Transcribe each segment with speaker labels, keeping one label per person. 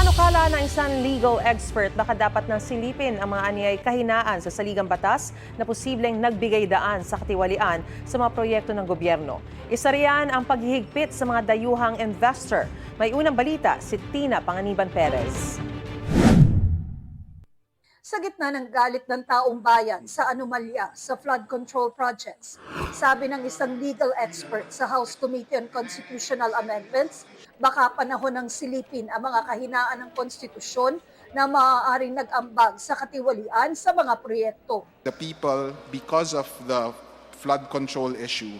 Speaker 1: Panukala ng isang legal expert, baka dapat nang silipin ang mga anyay kahinaan sa saligang batas na posibleng nagbigay daan sa katiwalian sa mga proyekto ng gobyerno. Isa riyan ang paghihigpit sa mga dayuhang investor. May unang balita si Tina Panganiban Perez.
Speaker 2: Sa gitna ng galit ng taong bayan sa anomalya sa flood control projects, sabi ng isang legal expert sa House Committee on Constitutional Amendments, baka panahon ng silipin ang mga kahinaan ng konstitusyon na maaaring nag-ambag sa katiwalian sa mga proyekto.
Speaker 3: The people, because of the flood control issue,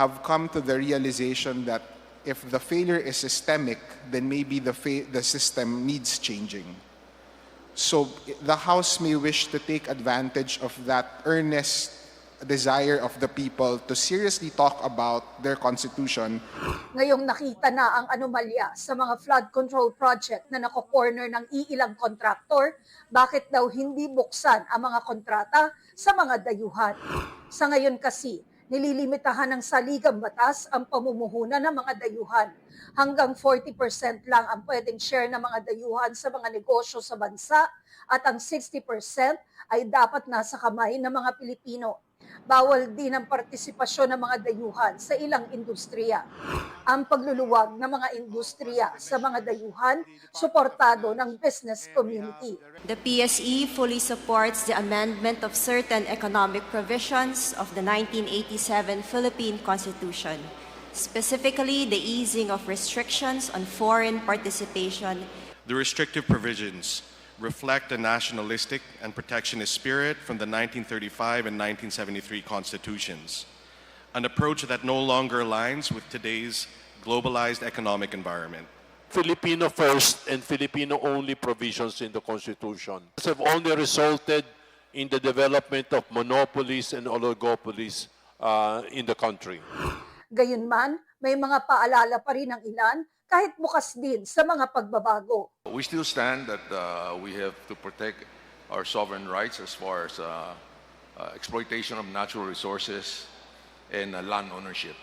Speaker 3: have come to the realization that if the failure is systemic, then maybe the system needs changing. So the House may wish to take advantage of that earnest desire of the people to seriously talk about their constitution.
Speaker 2: Ngayong nakita na ang anomalya sa mga flood control project na nako-corner ng iilang kontraktor, bakit daw hindi buksan ang mga kontrata sa mga dayuhan? Sa ngayon kasi, nililimitahan ng saligang batas ang pamumuhunan ng mga dayuhan. Hanggang 40% lang ang pwedeng share ng mga dayuhan sa mga negosyo sa bansa at ang 60% ay dapat nasa kamay ng mga Pilipino. Bawal din ang partisipasyon ng mga dayuhan sa ilang industriya. Ang pagluluwag ng mga industriya sa mga dayuhan, suportado ng business community.
Speaker 4: The PSE fully supports the amendment of certain economic provisions of the 1987 Philippine Constitution, specifically the easing of restrictions on foreign participation.
Speaker 5: The restrictive provisions reflect a nationalistic and protectionist spirit from the 1935 and 1973 constitutions, an approach that no longer aligns with today's globalized economic environment.
Speaker 6: Filipino first and Filipino only provisions in the Constitution have only resulted in the development of monopolies and oligopolies in the country.
Speaker 2: Gayunman, may mga paalala pa rin ang ilan kahit bukas din sa mga pagbabago.
Speaker 7: We still stand that we have to protect our sovereign rights as far as exploitation of natural resources and land ownership.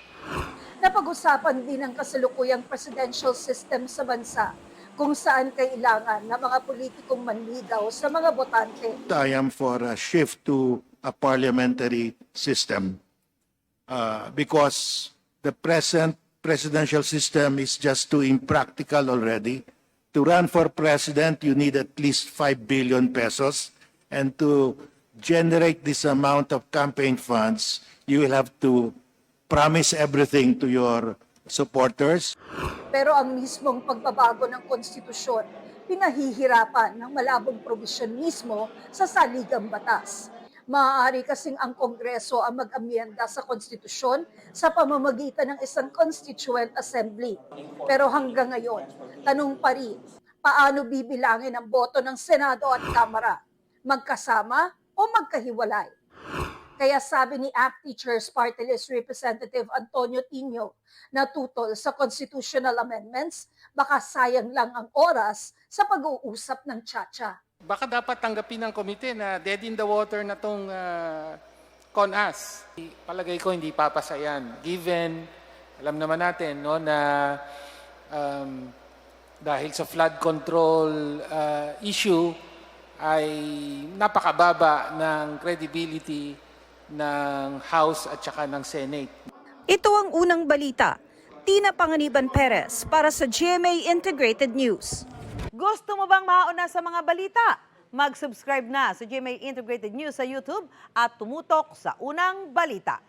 Speaker 2: Napag-usapan din ang kasalukuyang presidential system sa bansa kung saan kailangan ng mga politikong manligaw sa mga botante.
Speaker 8: I am for a shift to a parliamentary system because the present presidential system is just too impractical already. To run for president, you need at least 5 billion pesos. And to generate this amount of campaign funds, you will have to promise everything to your supporters.
Speaker 2: Pero ang mismong pagbabago ng konstitusyon, pinahihirapan ng malabong probisyon mismo sa saligang batas. Maaari kasing ang Kongreso ang mag-amyenda sa konstitusyon sa pamamagitan ng isang Constituent Assembly. Pero hanggang ngayon, tanong pa rin, paano bibilangin ang boto ng Senado at Kamara? Magkasama o magkahiwalay? Kaya sabi ni ACT Teachers Party List Representative Antonio Tino na tutol sa constitutional amendments, baka sayang lang ang oras sa pag-uusap ng tsa-tsa.
Speaker 9: Baka dapat tanggapin ng komite na dead in the water na itong CONAS. Palagay ko hindi papasayan. Given, alam naman natin no, na dahil sa flood control issue ay napakababa ng credibility ng House at saka ng Senate.
Speaker 2: Ito ang unang balita. Tina Panganiban Perez para sa GMA Integrated News.
Speaker 1: Gusto mo bang mauna sa mga balita? Mag-subscribe na sa GMA Integrated News sa YouTube at tumutok sa unang balita.